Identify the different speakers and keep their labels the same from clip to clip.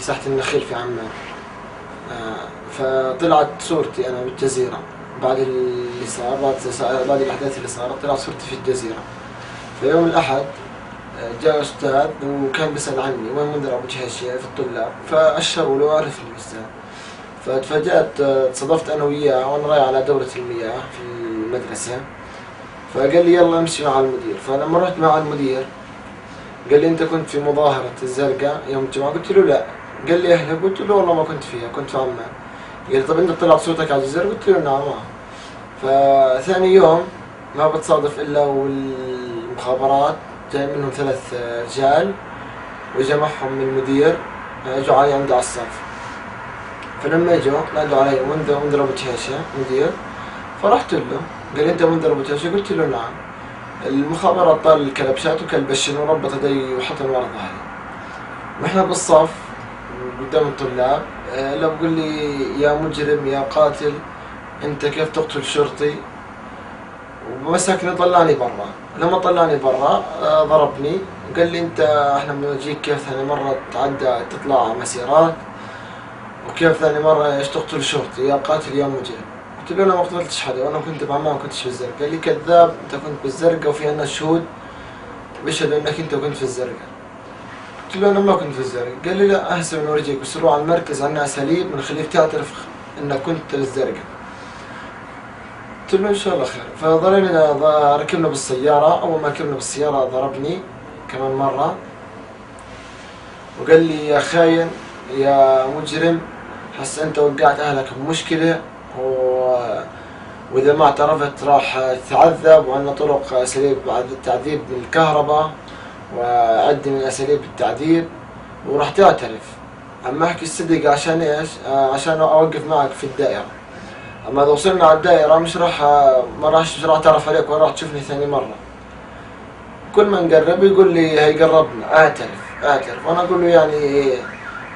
Speaker 1: ساحة النخيل في عمان. فطلعت صورتي أنا بالجزيرة بعد اللي صار، بعد الأحداث اللي صارت طلعت صورتي في الجزيرة. في يوم الأحد جاء أستاذ وكان بيسأل عني وين منذر أبو جهيشة في الطلاب، فأشروا له وعرفني الأستاذ. فتفاجأت، تصادفت أنا وياه وأنا رايح على دورة المياه في المدرسة، فقال لي يلا امشي مع المدير. فلما رحت مع المدير قال لي أنت كنت في مظاهرة الزرقاء يوم الجمعة؟ قلت له لا. قال لي أهلك؟ قلت له والله ما كنت فيها، كنت في عمان. قال لي طب أنت طلعت صوتك على الجزيرة؟ قلت له نعم. فثاني يوم ما بتصادف إلا والمخابرات جاي منهم 3 رجال وجمعهم من المدير، اجوا علي عندي على الصف. فلما اجوا نادوا علي منذر ابو جهيشة مدير، فرحت له. قال انت منذر ابو جهيشة؟ قلت له نعم. المخابرات طال الكلبشات وكلبشن وربط يدي وحطن ورا ظهري، واحنا بالصف قدام الطلاب. لو بقول لي يا مجرم يا قاتل انت كيف تقتل شرطي، ومسكني طلعني برا. لما طلعني برا ضربني وقال لي انت احنا بنجيك كيف ثاني مرة تعدى تطلع مسيرات، وكيف ثاني مرة ايش تقتل شرطي يا قاتل يا مجرم. قلت له انا ما قتلتش حدا وانا كنت بعمان ما كنتش في الزرقاء. قال لي كذاب، انت كنت بالزرقاء وفي عنا شهود بيشهدوا انك انت كنت في الزرقاء. قلت له انا ما كنت في الزرقاء. قال لي لا هسه بنورجيك، بس روح على المركز عنا اساليب بنخليك تعترف انك كنت بالزرقاء. قلت له ان شاء الله خير. فضلينا ركبنا بالسيارة. اول ما ركبنا بالسيارة ضربني كمان مرة وقال لي يا خاين يا مجرم، هسه انت وقعت اهلك بمشكلة واذا ما اعترفت راح تعذب، وعندنا طرق اساليب التعذيب بالكهرباء وعدة من اساليب التعذيب وراح تعترف. عم احكي الصدق عشان ايش؟ عشان اوقف معك في الدائرة. اما اذا وصلنا على الدائرة مش راح اتعرف عليك ولا راح تشوفني ثاني مرة. كل ما نقرب يقول لي هي قربنا اعترف. وانا اقول له يعني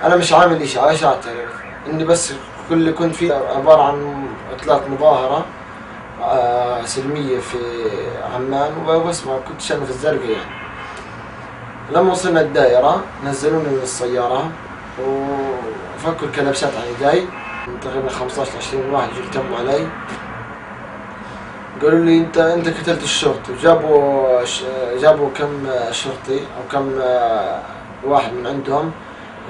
Speaker 1: انا مش عامل اشي، عايش اعترف اني بس كل اللي كنت فيه عبارة عن طلعت مظاهرة سلمية في عمان وبس، ما كنتش انا في الزرقاء يعني. لما وصلنا الدائرة نزلوني من السيارة وفكوا الكلبشات على يدي، تقريبا 15-20 واحد يلتموا علي. قالوا لي انت قتلت الشرطي، جابوا كم شرطي او كم واحد من عندهم.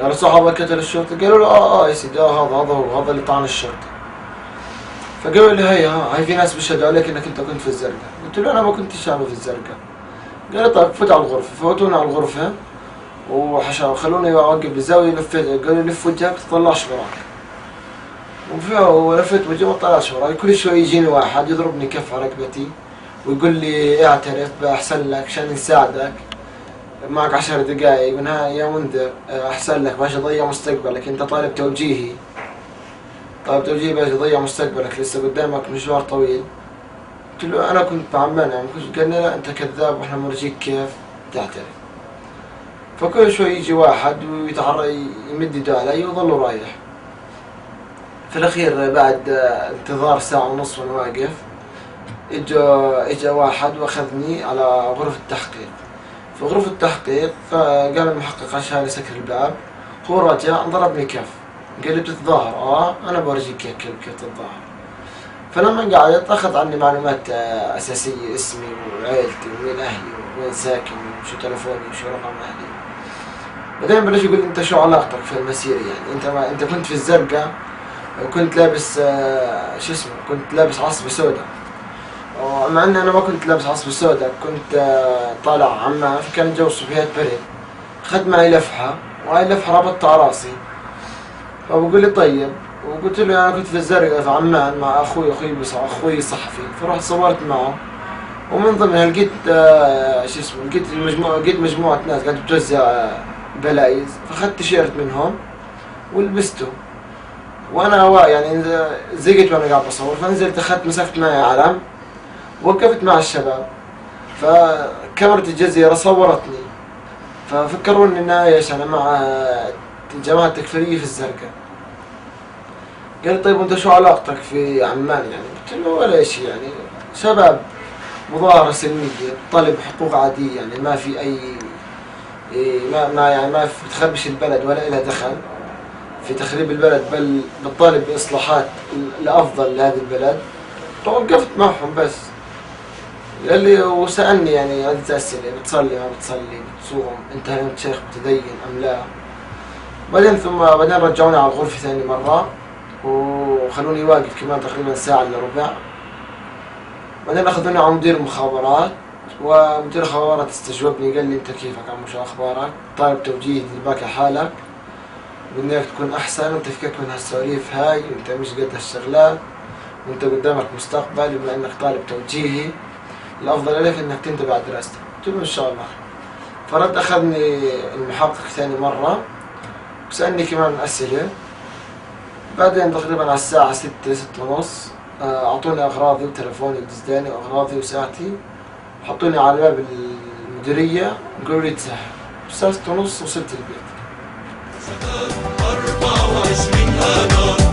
Speaker 1: قالوا صح هذا قتل الشرطي؟ قالوا له يا سيدي هذا اللي طعن الشرطي. فقالوا لي هي في ناس بيشهدوا عليك انك انت كنت في الزرقاء. قلت له انا ما كنت شامل في الزرقاء. قال لي طيب فوت على الغرفه. فوتونا على الغرفه وخلوني اوقف بالزاويه. لفيت، قالوا لي لف وجهك تطلعش وراك. ولفت وجهي ما طلعش وراي. كل شوي يجيني واحد يضربني كف على ركبتي ويقول لي اعترف بأحسن لك عشان نساعدك، معك 10 دقائق منها يا منذر، احسن لك باش اضيع مستقبلك، انت طالب توجيهي باش اضيع مستقبلك، لسه قدامك مشوار طويل. قلت له انا كنت بعمان يعني كنت. قال لي لا انت كذاب واحنا بنورجيك كيف تعترف. فكل شوي يجي واحد يمد يده علي ويظل رايح. في الأخير بعد انتظار 1.5 ساعة وانا واقف اجا واحد واخذني على غرفة التحقيق. في غرفة التحقيق قال المحقق عشان يسكر الباب، هو رجع ضربني كف. قال لي بتتظاهر؟ انا بورجيك كيف تتظاهر. فلما قعدت اخذ عني معلومات اساسية، اسمي وعائلتي ومين اهلي وين ساكن وشو تلفوني وشو رقم اهلي. بعدين بلش يقول لي انت شو علاقتك في المسيرة يعني؟ انت كنت في الزرقاء وكنت لابس كنت لابس عصبة سوداء، مع ان انا ما كنت لابس عصبة سوداء، كنت طالع عمان فكان الجو صبحيات برد. اخذت معي لفحة وهاي اللفحة ربطتها على راسي. فبقول لي طيب، وقلت له انا كنت في الزرقاء في عمان مع اخوي صحفي. فرحت صورت معه، ومن ضمنها لقيت لقيت مجموعة ناس قاعدة بتوزع بلايز، فاخذت تيشيرت منهم ولبسته. وانا يعني زقت وانا قاعد بصور. فنزلت اخذت مسكت معي علم وقفت مع الشباب، فكاميرا الجزيرة صورتني. ففكروني ان ايش انا مع الجماعة التكفيرية في الزرقاء. قال طيب وانت شو علاقتك في عمان يعني؟ قلت له ولا شيء يعني، شباب مظاهرة سلمية طلب حقوق عادية يعني، ما في اي ما يعني ما بتخربش البلد ولا إلها دخل، في تخريب البلد، بل بتطالب بإصلاحات لأفضل لهذه البلد. توقفت معهم بس اللي وسألني يعني هذه أسئلة: بتصلي ما بتصلي، بتصوم، أنت هل أنت شيخ متدين أم لا؟ بعدين رجعوني على الغرفة ثاني مرة وخلوني واقف كمان تقريبا ساعة إلا ربع. بعدين أخذوني على مدير المخابرات، ومدير الخبرات استجوبني قال لي: أنت كيفك عمو، شو أخبارك؟ طالب توجيه باكي حالك، بدنا إياك تكون أحسن وأنت فكك من هالسواليف هاي، وأنت مش قد هالشغلات، وأنت قدامك مستقبل، بما إنك طالب توجيهي الأفضل لك إنك تنتبه على دراستك. قلت له إن شاء الله. فرد أخذني المحقق ثاني مرة وسألني كمان أسئلة. بعدين تقريبا على الساعة 6:30 أعطوني أغراضي وتلفوني ودزداني وأغراضي وساعتي، حطوني على باب المديرية وقالوا لي تسحب. الساعة 6:30 وصلت البيت.
Speaker 2: 24 آذار